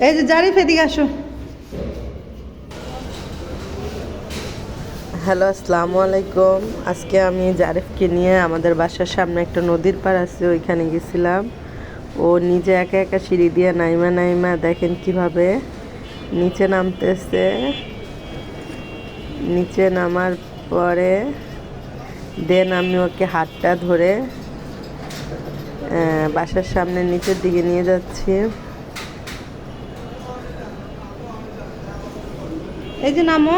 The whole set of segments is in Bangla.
এই যে জারিফ, এদিকে আসো। হ্যালো, আসসালামু আলাইকুম। আজকে আমি জারিফকে নিয়ে আমাদের বাসার সামনে একটা নদীর পাড় আছে, ওইখানে গেছিলাম। ও নিজে একা একা সিঁড়ি দিয়ে নাইমা নাইমা দেখেন কিভাবে নিচে নামতেছে। নিচে নামার পরে দেন আমি ওকে হাতটা ধরে বাসার সামনে নিচের দিকে নিয়ে যাচ্ছি। এই যে নামো।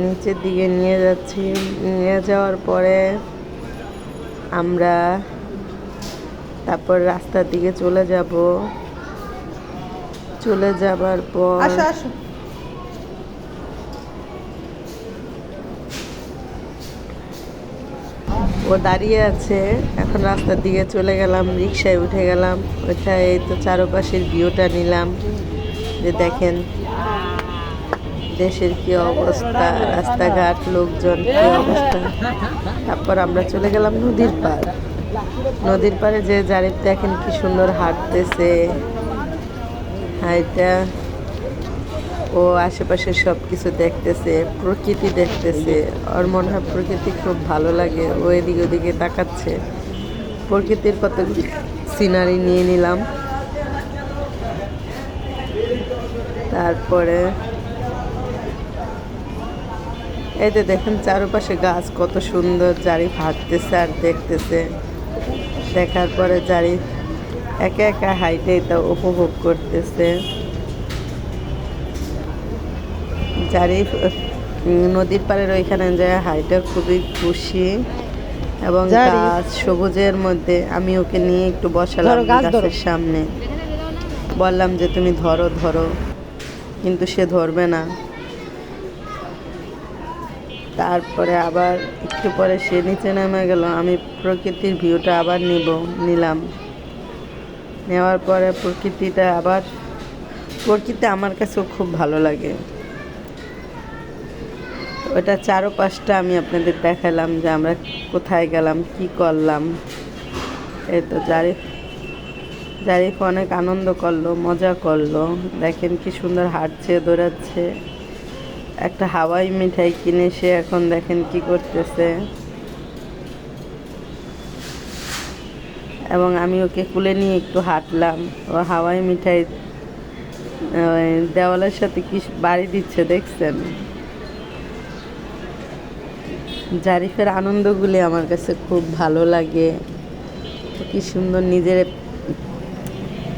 নিচের দিকে নিয়ে যাচ্ছি। নিয়ে যাওয়ার পরে আমরা তারপর রাস্তার দিকে চলে যাব। চলে যাবার পর আসো আসো। ও দাঁড়িয়ে আছে। এখন রাস্তার দিকে চলে গেলাম, রিক্সায় উঠে গেলাম। ওইটা এই তো চারপাশের ভিউটা নিলাম, যে দেখেন দেশের কি অবস্থা, রাস্তাঘাট, লোকজন কি অবস্থা। তারপর আমরা চলে গেলাম নদীর পাড়। নদীর পাড়ে যে জারিফ দেখেন কি সুন্দর হাঁটতেছে। হাইটা ও আশেপাশে সব কিছু দেখতেছে, প্রকৃতি দেখতেছে। ওর মনে হয় প্রকৃতি খুব ভালো লাগে। ও এদিকে ওদিকে তাকাচ্ছে। প্রকৃতির কত সিনারি নিয়ে নিলাম। তারপরে এই যে দেখেন চারপাশে গাছ কত সুন্দর। জারিফ হাঁটতেছে আর দেখতেছে। দেখার পরে জারিফ একা একা হাইটে এটা উপভোগ করতেছে। জারিফ নদীর পাড়ের ওইখানে যায় হাইটা খুবই খুশি। এবং গাছ সবুজের মধ্যে আমি ওকে নিয়ে একটু বসালাম গাছের সামনে। বললাম যে তুমি ধরো ধরো, কিন্তু সে ধরবে না। তারপরে আবার একটু পরে সে নিচে নেমে গেল। আমি প্রকৃতির ভিউটা আবার নিলাম। নেওয়ার পরে প্রকৃতি আমার কাছেও খুব ভালো লাগে। ওটা চারপাশটা আমি আপনাদের দেখালাম যে আমরা কোথায় গেলাম, কি করলাম। এই তো জারিফ অনেক আনন্দ করলো, মজা করলো। দেখেন কি সুন্দর হাঁটছে, দৌড়াচ্ছে। একটা হাওয়াই মিঠাই কিনে সে এখন দেখেন কি করতেছে। এবং আমি ওকে কুলে নিয়ে একটু হাঁটলাম। ও হাওয়াই মিঠাই দেওয়ালের সাথে কি বাড়ি দিচ্ছে দেখছেন। জারিফের আনন্দগুলি আমার কাছে খুব ভালো লাগে। কি সুন্দর নিজের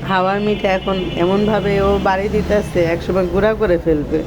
হাওয়ার মিঠাই এখন এমনভাবে ও বাড়ি দিতেছে, একসময় গুঁড়া করে ফেলবে।